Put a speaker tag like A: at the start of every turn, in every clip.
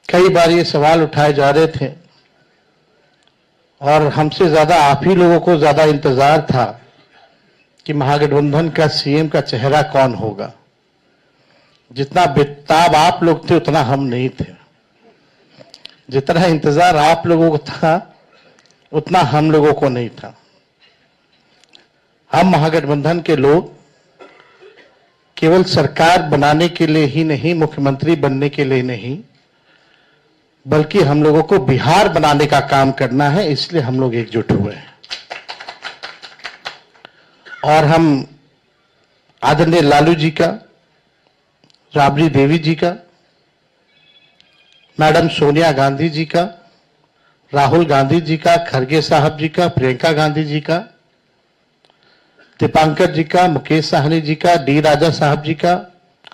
A: कई बार ये सवाल उठाए जा रहे थे और हमसे ज्यादा आप ही लोगों को ज्यादा इंतजार था कि महागठबंधन का सीएम का चेहरा कौन होगा। जितना बेताब आप लोग थे उतना हम नहीं थे। जितना इंतजार आप लोगों को था उतना हम लोगों को नहीं था। हम महागठबंधन के लोग केवल सरकार बनाने के लिए ही नहीं, मुख्यमंत्री बनने के लिए नहीं, बल्कि हम लोगों को बिहार बनाने का काम करना है, इसलिए हम लोग एकजुट हुए हैं। और हम आदरणीय लालू जी का, राबड़ी देवी जी का, मैडम सोनिया गांधी जी का, राहुल गांधी जी का, खरगे साहब जी का, प्रियंका गांधी जी का, दीपांकर जी का, मुकेश साहनी जी का, डी राजा साहब जी का,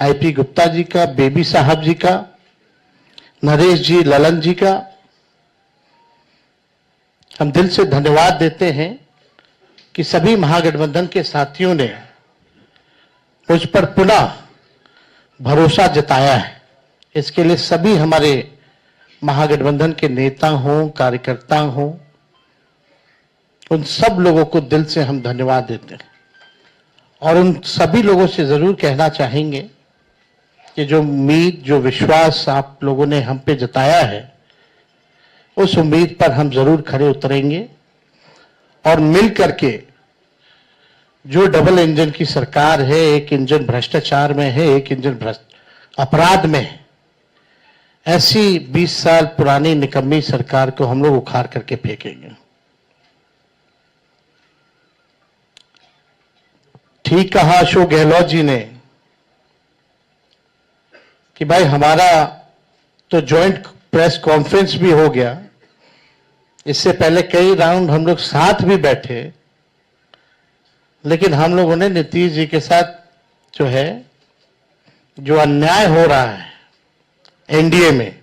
A: आईपी गुप्ता जी का, बेबी साहब जी का, नरेश जी, ललन जी का हम दिल से धन्यवाद देते हैं कि सभी महागठबंधन के साथियों ने मुझ पर पुनः भरोसा जताया है। इसके लिए सभी हमारे महागठबंधन के नेता हों, कार्यकर्ता हों, उन सब लोगों को दिल से हम धन्यवाद देते हैं। और उन सभी लोगों से जरूर कहना चाहेंगे कि जो उम्मीद, जो विश्वास आप लोगों ने हम पे जताया है, उस उम्मीद पर हम जरूर खरे उतरेंगे और मिल करके जो डबल इंजन की सरकार है, एक इंजन भ्रष्टाचार में है, एक इंजन अपराध में है, ऐसी 20 साल पुरानी निकम्मी सरकार को हम लोग उखाड़ करके फेंकेंगे। ठीक कहा अशोक गहलोत जी ने कि भाई हमारा तो जॉइंट प्रेस कॉन्फ्रेंस भी हो गया, इससे पहले कई राउंड हम लोग साथ भी बैठे, लेकिन हम लोगों ने नीतीश जी के साथ जो है, जो अन्याय हो रहा है एनडीए में,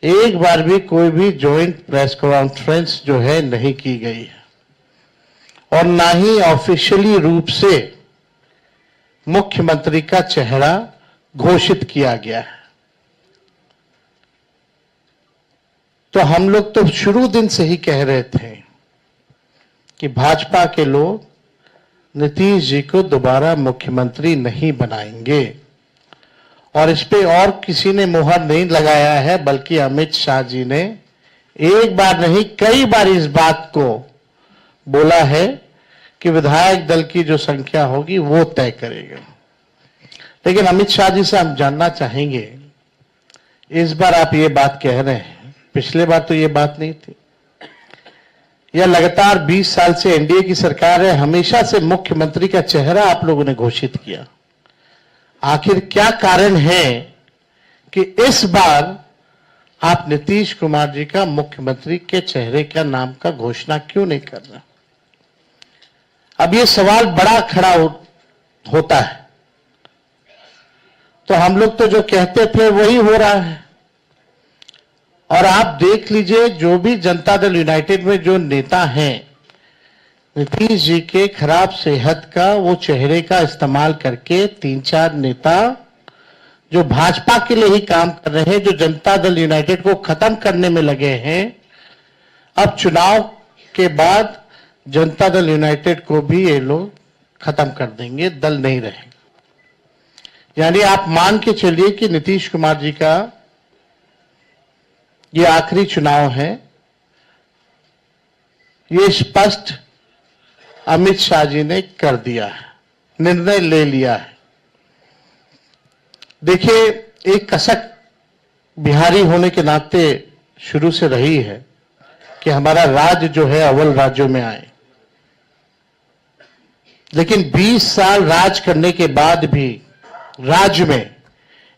A: एक बार भी कोई भी जॉइंट प्रेस कॉन्फ्रेंस जो है नहीं की गई है और ना ही ऑफिशियली रूप से मुख्यमंत्री का चेहरा घोषित किया गया है। तो हम लोग तो शुरू दिन से ही कह रहे थे कि भाजपा के लोग नीतीश जी को दोबारा मुख्यमंत्री नहीं बनाएंगे और इस पे और किसी ने मुहर नहीं लगाया है, बल्कि अमित शाह जी ने एक बार नहीं कई बार इस बात को बोला है कि विधायक दल की जो संख्या होगी वो तय करेगा। लेकिन अमित शाह जी से हम जानना चाहेंगे, इस बार आप ये बात कह रहे हैं, पिछले बार तो ये बात नहीं थी। यह लगातार 20 साल से एनडीए की सरकार है, हमेशा से मुख्यमंत्री का चेहरा आप लोगों ने घोषित किया। आखिर क्या कारण है कि इस बार आप नीतीश कुमार जी का मुख्यमंत्री के चेहरे का नाम का घोषणा क्यों नहीं कर रहे? अब ये सवाल बड़ा खड़ा होता है। तो हम लोग तो जो कहते थे वही हो रहा है। और आप देख लीजिए, जो भी जनता दल यूनाइटेड में जो नेता हैं, नीतीश जी के खराब सेहत का वो चेहरे का इस्तेमाल करके 3-4 नेता जो भाजपा के लिए ही काम कर रहे हैं, जो जनता दल यूनाइटेड को खत्म करने में लगे हैं, अब चुनाव के बाद जनता दल यूनाइटेड को भी ये लोग खत्म कर देंगे, दल नहीं रहेगा। यानी आप मान के चलिए कि नीतीश कुमार जी का ये आखिरी चुनाव है। ये स्पष्ट अमित शाह जी ने कर दिया है, निर्णय ले लिया है। देखिए, एक कसक बिहारी होने के नाते शुरू से रही है कि हमारा राज्य जो है अव्वल राज्यों में आए। लेकिन 20 साल राज करने के बाद भी राज्य में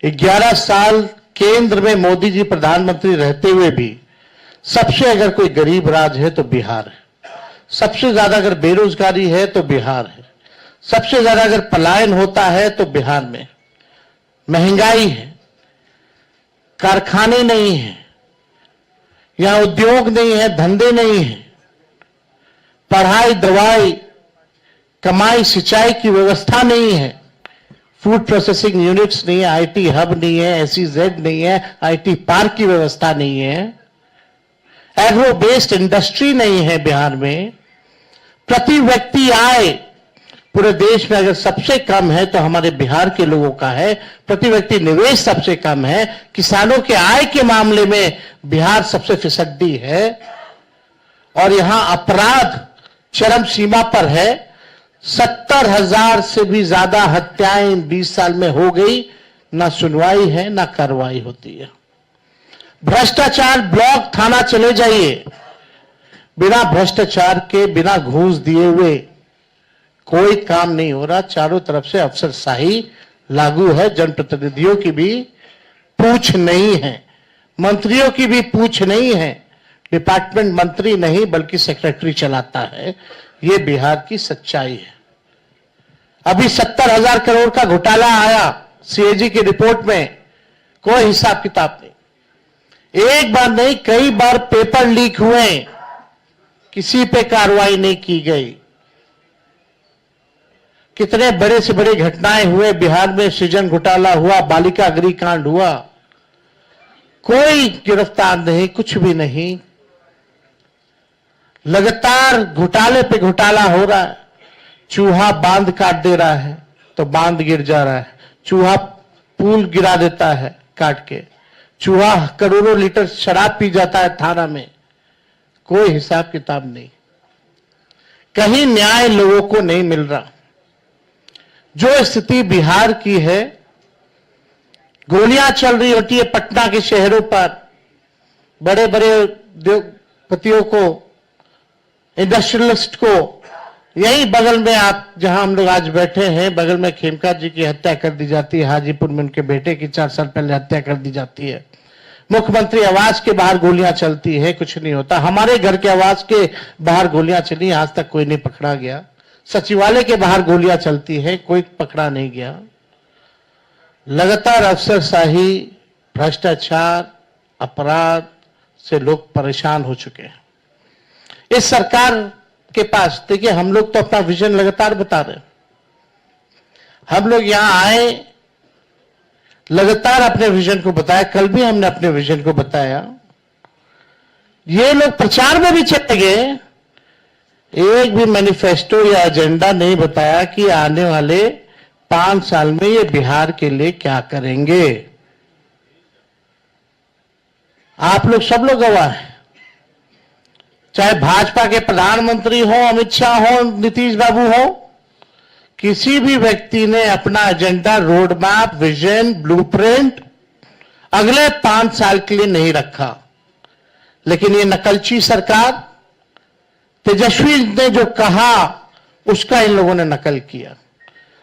A: 11 साल केंद्र में मोदी जी प्रधानमंत्री रहते हुए भी सबसे अगर कोई गरीब राज्य है तो बिहार है। सबसे ज्यादा अगर बेरोजगारी है तो बिहार है। सबसे ज्यादा अगर पलायन होता है तो बिहार में। महंगाई है, कारखाने नहीं है, यहां उद्योग नहीं है, धंधे नहीं है, पढ़ाई, दवाई, कमाई, सिंचाई की व्यवस्था नहीं है, फूड प्रोसेसिंग यूनिट्स नहीं है, आईटी हब नहीं है, SEZ नहीं है, आईटी पार्क की व्यवस्था नहीं है, एग्रो बेस्ड इंडस्ट्री नहीं है बिहार में। प्रति व्यक्ति आय पूरे देश में अगर सबसे कम है तो हमारे बिहार के लोगों का है। प्रति व्यक्ति निवेश सबसे कम है। किसानों के आय के मामले में बिहार सबसे फिसड्डी है और यहां अपराध चरम सीमा पर है। 70,000 से भी ज्यादा हत्याएं 20 साल में हो गई, ना सुनवाई है ना कार्रवाई होती है। भ्रष्टाचार ब्लॉक थाना चले जाइए, बिना भ्रष्टाचार के, बिना घूस दिए हुए कोई काम नहीं हो रहा। चारों तरफ से अफसरशाही लागू है। जनप्रतिनिधियों की भी पूछ नहीं है, मंत्रियों की भी पूछ नहीं है। डिपार्टमेंट मंत्री नहीं बल्कि सेक्रेटरी चलाता है। ये बिहार की सच्चाई है। अभी 70,000 करोड़ का घोटाला आया CAG की रिपोर्ट में, कोई हिसाब किताब नहीं। एक बार नहीं, कई बार पेपर लीक हुए, किसी पे कार्रवाई नहीं की गई। कितने बड़े से बड़े घटनाएं हुए बिहार में, सृजन घोटाला हुआ, बालिका गृहकांड हुआ, कोई गिरफ्तार नहीं, कुछ भी नहीं। लगातार घोटाले पे घोटाला हो रहा है। चूहा बांध काट दे रहा है तो बांध गिर जा रहा है, चूहा पुल गिरा देता है काट के, चूहा करोड़ों लीटर शराब पी जाता है थाना में, कोई हिसाब किताब नहीं। कहीं न्याय लोगों को नहीं मिल रहा। जो स्थिति बिहार की है, गोलियां चल रही होती है पटना के शहरों पर, बड़े बड़े उद्योगपतियों को, इंडस्ट्रियलिस्ट को। यही बगल में आप जहां हम लोग आज बैठे हैं, बगल में खेमका जी की हत्या कर दी जाती है। हाजीपुर में उनके बेटे की 4 साल पहले हत्या कर दी जाती है। मुख्यमंत्री आवास के बाहर गोलियां चलती है, कुछ नहीं होता। हमारे घर के आवास के बाहर गोलियां चली, आज तक कोई नहीं पकड़ा गया। सचिवालय के बाहर गोलियां चलती है, कोई पकड़ा नहीं गया। लगातार अफसरशाही, भ्रष्टाचार, अपराध से लोग परेशान हो चुके हैं। इस सरकार के पास, देखिए, हम लोग तो अपना विजन लगातार बता रहे हैं। हम लोग यहां आए, लगातार अपने विजन को बताया। कल भी हमने अपने विजन को बताया। ये लोग प्रचार में भी चले गए, एक भी मैनिफेस्टो या एजेंडा नहीं बताया कि आने वाले 5 साल में ये बिहार के लिए क्या करेंगे। आप लोग सब लोग गवाह हैं, चाहे भाजपा के प्रधानमंत्री हो, अमित शाह हो, नीतीश बाबू हो, किसी भी व्यक्ति ने अपना agenda, road map, vision, blueprint अगले 5 साल के लिए नहीं रखा। लेकिन ये नकलची सरकार, तेजस्वी ने जो कहा उसका इन लोगों ने नकल किया।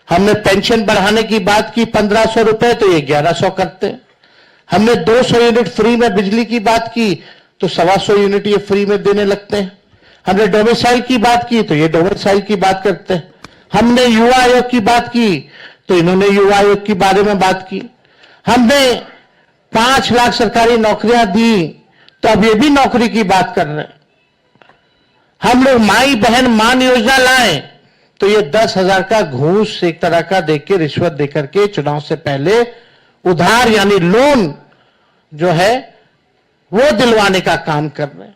A: हमने पेंशन बढ़ाने की बात की 1500 रुपए, तो ये 1100 करते। हमने 200 यूनिट फ्री में बिजली की बात की तो 125 यूनिट ये फ्री में देने लगते हैं। हमने डोमिसाइल की बात की तो ये डोमिसाइल की बात करते हैं। हमने युवा आयोग की बात की तो इन्होंने युवा आयोग के बारे में बात की। हमने 5 लाख सरकारी नौकरियां दी तो अब ये भी नौकरी की बात कर रहे हैं। हम लोग माई बहन मान योजना लाए तो ये 10,000 का घूस एक तरह का देके, रिश्वत देकर के चुनाव से पहले उधार यानी लोन जो है वो दिलवाने का काम कर रहे हैं।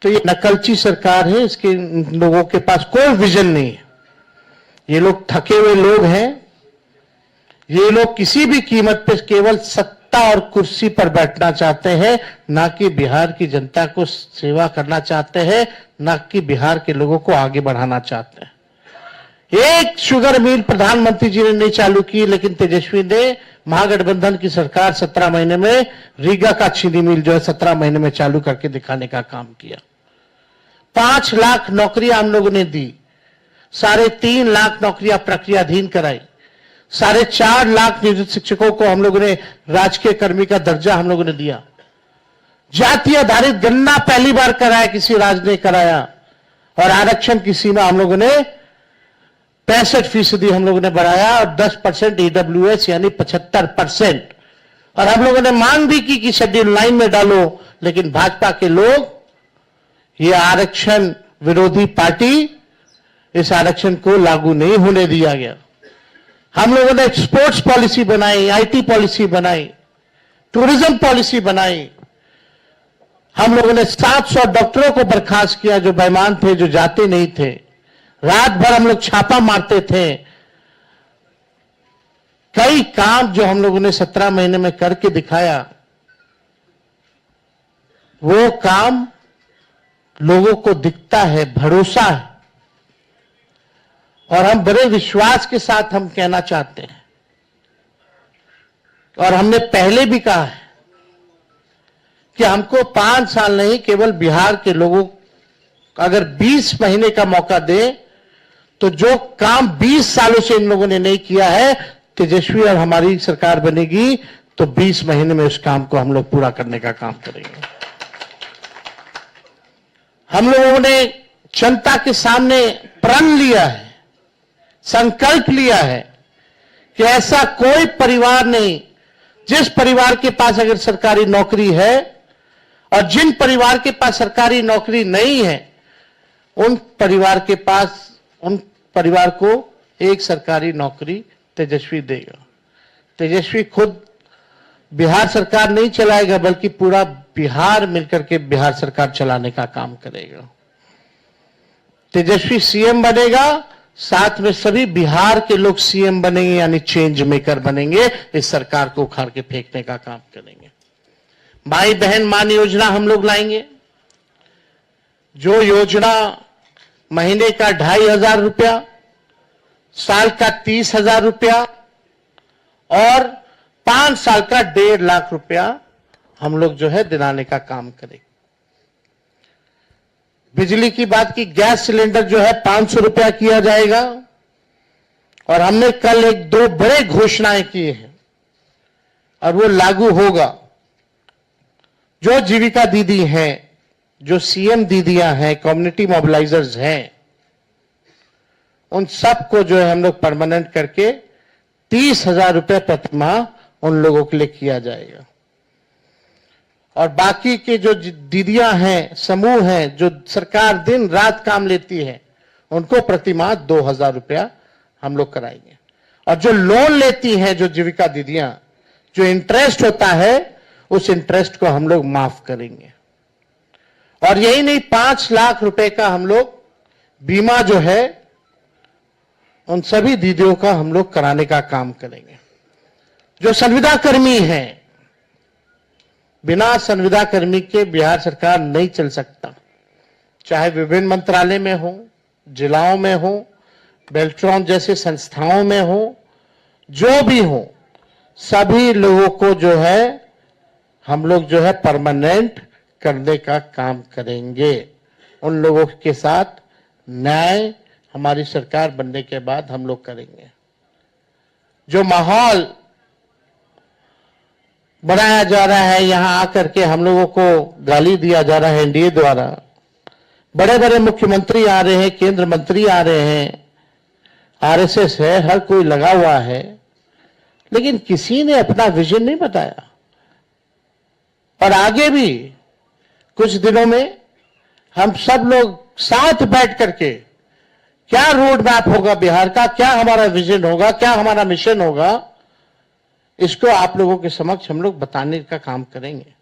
A: तो ये नकलची सरकार है, इसके लोगों के पास कोई विजन नहीं है। ये लोग थके हुए लोग हैं। ये लोग किसी भी कीमत पे केवल सत्ता और कुर्सी पर बैठना चाहते हैं, ना कि बिहार की जनता को सेवा करना चाहते हैं, ना कि बिहार के लोगों को आगे बढ़ाना चाहते हैं। एक शुगर मिल प्रधानमंत्री जी ने नहीं चालू की, लेकिन तेजस्वी ने, महागठबंधन की सरकार 17 महीने में रीगा का चीनी मिल जो है 17 महीने में चालू करके दिखाने का काम किया। 5 लाख नौकरियां हम लोगों ने दी, 3.5 लाख नौकरियां प्रक्रियाधीन कराई, 4.5 लाख नियोजित शिक्षकों को हम लोगों ने राजकीय कर्मी का दर्जा हम लोगों ने दिया। जाति आधारित गणना पहली बार कराया, किसी राज्य ने कराया। और आरक्षण की सीमा हम लोगों ने 65% हम लोगों ने बढ़ाया और 10% EWS यानी 75%। और हम लोगों ने मांग भी की कि शेड्यूल 9 में डालो, लेकिन भाजपा के लोग, ये आरक्षण विरोधी पार्टी, इस आरक्षण को लागू नहीं होने दिया गया। हम लोगों ने स्पोर्ट्स पॉलिसी बनाई, आईटी पॉलिसी बनाई, टूरिज्म पॉलिसी बनाई। हम लोगों ने 700 डॉक्टरों को बर्खास्त किया जो बेईमान थे, जो जाते नहीं थे। रात भर हम लोग छापा मारते थे। कई काम जो हम लोगों ने 17 महीने में करके दिखाया, वो काम लोगों को दिखता है, भरोसा है। और हम बड़े विश्वास के साथ हम कहना चाहते हैं, और हमने पहले भी कहा है कि हमको 5 साल नहीं, केवल बिहार के लोगों अगर 20 महीने का मौका दे तो जो काम 20 सालों से इन लोगों ने नहीं किया है, तेजस्वी और हमारी सरकार बनेगी तो 20 महीने में उस काम को हम लोग पूरा करने का काम करेंगे। हम लोगों ने जनता के सामने प्रण लिया है, संकल्प लिया है कि ऐसा कोई परिवार नहीं जिस परिवार के पास अगर सरकारी नौकरी है, और जिन परिवार के पास सरकारी नौकरी नहीं है, उन परिवार को एक सरकारी नौकरी तेजस्वी देगा। तेजस्वी खुद बिहार सरकार नहीं चलाएगा, बल्कि पूरा बिहार मिलकर के बिहार सरकार चलाने का काम करेगा। तेजस्वी सीएम बनेगा, साथ में सभी बिहार के लोग सीएम बनेंगे, यानी चेंज मेकर बनेंगे। इस सरकार को उखाड़ के फेंकने का काम करेंगे। भाई बहन मान योजना हम लोग लाएंगे, जो योजना महीने का 2,500 रुपया, साल का 30,000 रुपया और 5 साल का 1.5 लाख रुपया हम लोग जो है दिलाने का काम करेंगे। बिजली की बात की, गैस सिलेंडर जो है 500 रुपया किया जाएगा। और हमने कल 1-2 बड़े घोषणाएं की हैं और वो लागू होगा। जो जीविका दीदी हैं, जो सीएम दीदियां हैं, कम्युनिटी मोबिलाइजर्स हैं, उन सबको जो है हम लोग परमानेंट करके 30,000 रुपये प्रति माह उन लोगों के लिए किया जाएगा। और बाकी के जो दीदियां हैं, समूह हैं, जो सरकार दिन रात काम लेती है, उनको प्रति माह 2,000 रुपया हम लोग कराएंगे। और जो लोन लेती हैं, जो जीविका दीदियां, जो इंटरेस्ट होता है, उस इंटरेस्ट को हम लोग माफ करेंगे। और यही नहीं, 5 लाख रुपए का हम लोग बीमा जो है उन सभी दीदियों का हम लोग कराने का काम करेंगे। जो संविदा कर्मी हैं, बिना संविदा कर्मी के बिहार सरकार नहीं चल सकता। चाहे विभिन्न मंत्रालय में हो, जिलाओं में हो, बेल्ट्रॉन जैसे संस्थाओं में हो, जो भी हो, सभी लोगों को जो है हम लोग जो है परमानेंट करने का काम करेंगे। उन लोगों के साथ न्याय हमारी सरकार बनने के बाद हम लोग करेंगे। जो माहौल बनाया जा रहा है, यहां आकर के हम लोगों को गाली दिया जा रहा है एनडीए द्वारा, बड़े बड़े मुख्यमंत्री आ रहे हैं, केंद्र मंत्री आ रहे हैं, आरएसएस है, हर कोई लगा हुआ है, लेकिन किसी ने अपना विजन नहीं बताया। और आगे भी कुछ दिनों में हम सब लोग साथ बैठ करके क्या रोड मैप होगा बिहार का, क्या हमारा विजन होगा, क्या हमारा मिशन होगा, इसको आप लोगों के समक्ष हम लोग बताने का काम करेंगे।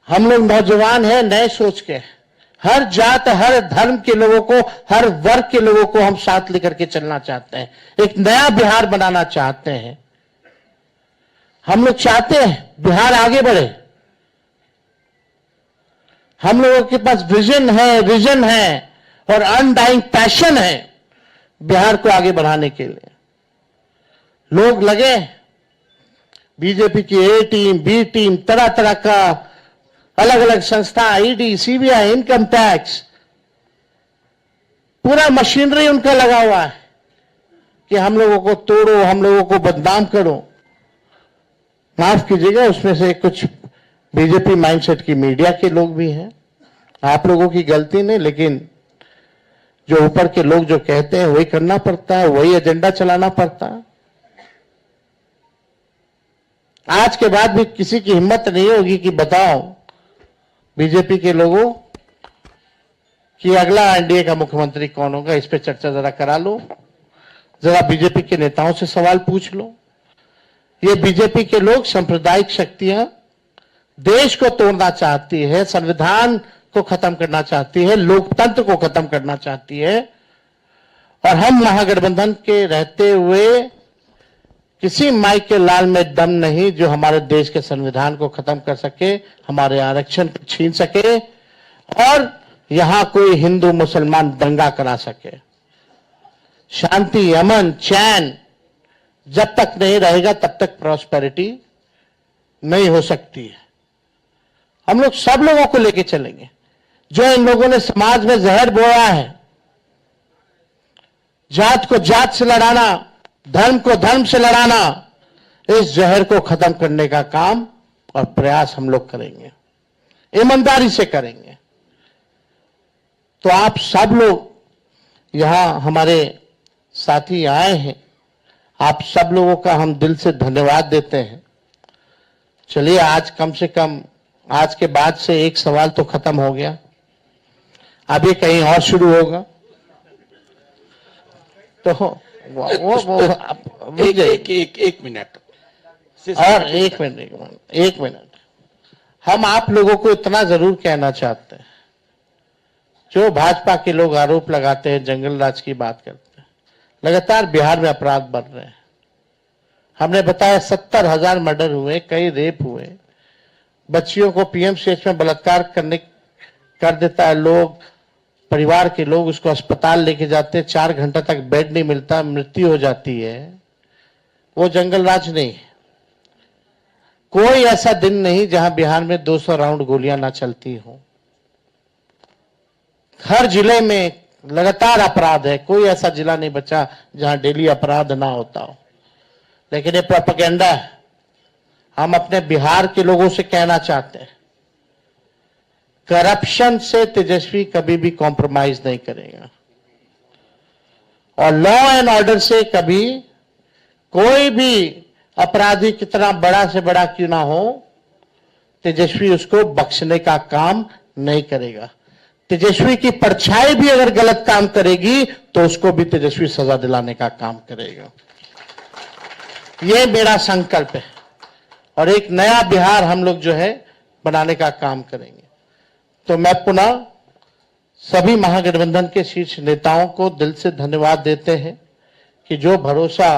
A: हम लोग नौजवान हैं, नए सोच के, हर जात हर धर्म के लोगों को, हर वर्ग के लोगों को हम साथ लेकर के चलना चाहते हैं। एक नया बिहार बनाना चाहते हैं। हम लोग चाहते हैं बिहार आगे बढ़े। हम लोगों के पास विजन है, विजन है और अनडाइंग पैशन है बिहार को आगे बढ़ाने के लिए। लोग लगे, बीजेपी की ए टीम, बी टीम, तरह तरह का अलग अलग संस्था, ईडी, सीबीआई, इनकम टैक्स, पूरा मशीनरी उनका लगा हुआ है कि हम लोगों को तोड़ो, हम लोगों को बदनाम करो। माफ कीजिएगा, उसमें से कुछ बीजेपी माइंडसेट की मीडिया के लोग भी हैं। आप लोगों की गलती नहीं, लेकिन जो ऊपर के लोग जो कहते हैं वही करना पड़ता है, वही एजेंडा चलाना पड़ता है। आज के बाद भी किसी की हिम्मत नहीं होगी कि बताओ बीजेपी के लोगों कि अगला एनडीए का मुख्यमंत्री कौन होगा, इस पे चर्चा जरा करा लो। जरा बीजेपी के नेताओं से सवाल पूछ लो। ये बीजेपी के लोग सांप्रदायिक शक्तियां देश को तोड़ना चाहती है, संविधान को खत्म करना चाहती है, लोकतंत्र को खत्म करना चाहती है, और हम महागठबंधन के रहते हुए किसी माई के लाल में दम नहीं जो हमारे देश के संविधान को खत्म कर सके, हमारे आरक्षण को छीन सके और यहां कोई हिंदू मुसलमान दंगा करा सके। शांति, अमन, चैन जब तक नहीं रहेगा तब तक प्रॉस्पेरिटी नहीं हो सकती है। हम लोग सब लोगों को लेके चलेंगे। जो इन लोगों ने समाज में जहर बोया है, जात को जात से लड़ाना, धर्म को धर्म से लड़ाना, इस जहर को खत्म करने का काम और प्रयास हम लोग करेंगे, ईमानदारी से करेंगे। तो आप सब लोग यहां हमारे साथी आए हैं, आप सब लोगों का हम दिल से धन्यवाद देते हैं। चलिए, आज कम से कम आज के बाद से एक सवाल तो खत्म हो गया, अभी कहीं और शुरू होगा। तो
B: एक मिनट
A: और एक मिनट हम आप लोगों को इतना जरूर कहना चाहते हैं, जो भाजपा के लोग आरोप लगाते हैं, जंगल राज की बात करते हैं, लगातार बिहार में अपराध बढ़ रहे हैं। हमने बताया 70,000 मर्डर हुए, कई रेप हुए, बच्चियों को पीएमसीएच में बलात्कार कर देता है लोग, परिवार के लोग उसको अस्पताल लेके जाते हैं, 4 घंटा तक बेड नहीं मिलता, मृत्यु हो जाती है। वो जंगल राज नहीं है। कोई ऐसा दिन नहीं जहां बिहार में 200 राउंड गोलियां ना चलती हो। हर जिले में लगातार अपराध है, कोई ऐसा जिला नहीं बचा जहां डेली अपराध ना होता हो। लेकिन ये प्रोपेगेंडा है। हम अपने बिहार के लोगों से कहना चाहते हैं, करप्शन से तेजस्वी कभी भी कॉम्प्रोमाइज नहीं करेगा, और लॉ एंड ऑर्डर से कभी कोई भी अपराधी कितना बड़ा से बड़ा क्यों ना हो, तेजस्वी उसको बख्शने का काम नहीं करेगा। तेजस्वी की परछाई भी अगर गलत काम करेगी तो उसको भी तेजस्वी सजा दिलाने का काम करेगा। ये मेरा संकल्प है, और एक नया बिहार हम लोग जो है बनाने का काम करेंगे। तो मैं पुनः सभी महागठबंधन के शीर्ष नेताओं को दिल से धन्यवाद देते हैं कि जो भरोसा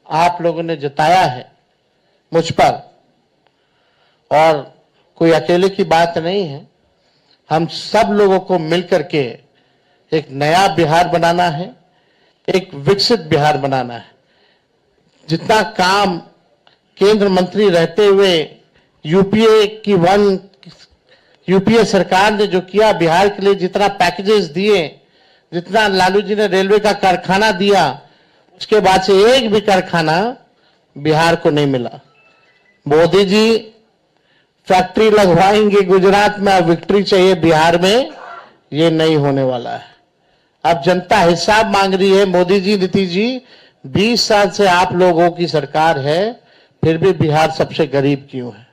A: आप लोगों ने जताया है मुझ पर, और कोई अकेले की बात नहीं है, हम सब लोगों को मिलकर के एक नया बिहार बनाना है, एक विकसित बिहार बनाना है। जितना काम केंद्र मंत्री रहते हुए यूपीए सरकार ने जो किया बिहार के लिए, जितना पैकेजेस दिए, जितना लालू जी ने रेलवे का कारखाना दिया, उसके बाद से एक भी कारखाना बिहार को नहीं मिला। मोदी जी फैक्ट्री लगवाएंगे गुजरात में, अब विक्ट्री चाहिए बिहार में, ये नहीं होने वाला है। अब जनता हिसाब मांग रही है। मोदी जी, नीतीश जी, 20 साल से आप लोगों की सरकार है, फिर भी बिहार सबसे गरीब क्यों है?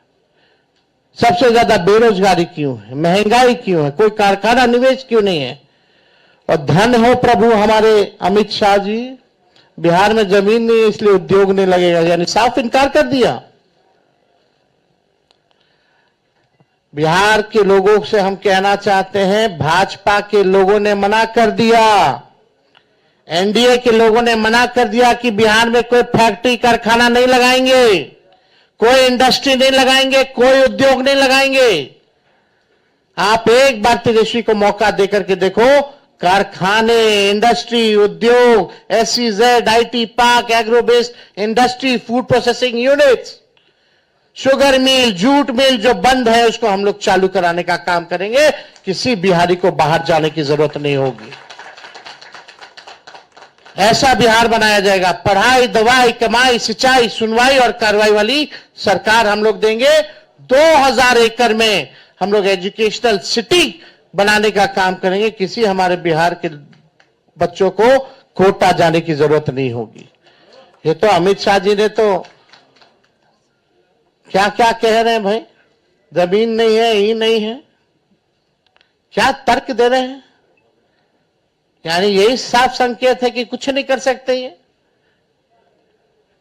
A: सबसे ज्यादा बेरोजगारी क्यों है? महंगाई क्यों है? कोई कारखाना निवेश क्यों नहीं है? और धन हो प्रभु हमारे अमित शाह जी, बिहार में जमीन नहीं है इसलिए उद्योग नहीं लगेगा, यानी साफ इनकार कर दिया। बिहार के लोगों से हम कहना चाहते हैं, भाजपा के लोगों ने मना कर दिया, एनडीए के लोगों ने मना कर दिया कि बिहार में कोई फैक्ट्री कारखाना नहीं लगाएंगे, कोई इंडस्ट्री नहीं लगाएंगे, कोई उद्योग नहीं लगाएंगे। आप एक बार तेजस्वी को मौका देकर के देखो, कारखाने, इंडस्ट्री, उद्योग, SEZ, IT park, agro based industry, food processing units, sugar mill, jute mill जो बंद है उसको हम लोग चालू कराने का काम करेंगे। किसी बिहारी को बाहर जाने की जरूरत नहीं होगी। ऐसा बिहार बनाया जाएगा। पढ़ाई, दवाई, कमाई, सिंचाई, सुनवाई और कार्रवाई वाली सरकार हम लोग देंगे। 2000 एकड़ में हम लोग एजुकेशनल सिटी बनाने का काम करेंगे। किसी हमारे बिहार के बच्चों को कोटा जाने की जरूरत नहीं होगी। ये तो अमित शाह जी ने तो क्या क्या कह रहे हैं भाई, जमीन नहीं है, ही नहीं है, क्या तर्क दे रहे हैं? यानी यही साफ संकेत है कि कुछ नहीं कर सकते ये।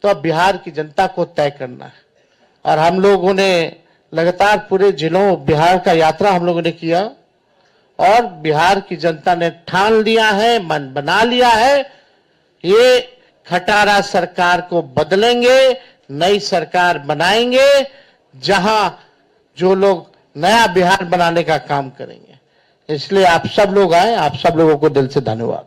A: तो अब बिहार की जनता को तय करना है। और हम लोगों ने लगातार पूरे जिलों बिहार का यात्रा हम लोगों ने किया और बिहार की जनता ने ठान लिया है, मन बना लिया है, ये खटारा सरकार को बदलेंगे, नई सरकार बनाएंगे, जहां जो लोग नया बिहार बनाने का काम करेंगे। इसलिए आप सब लोग आए, आप सब लोगों को दिल से धन्यवाद।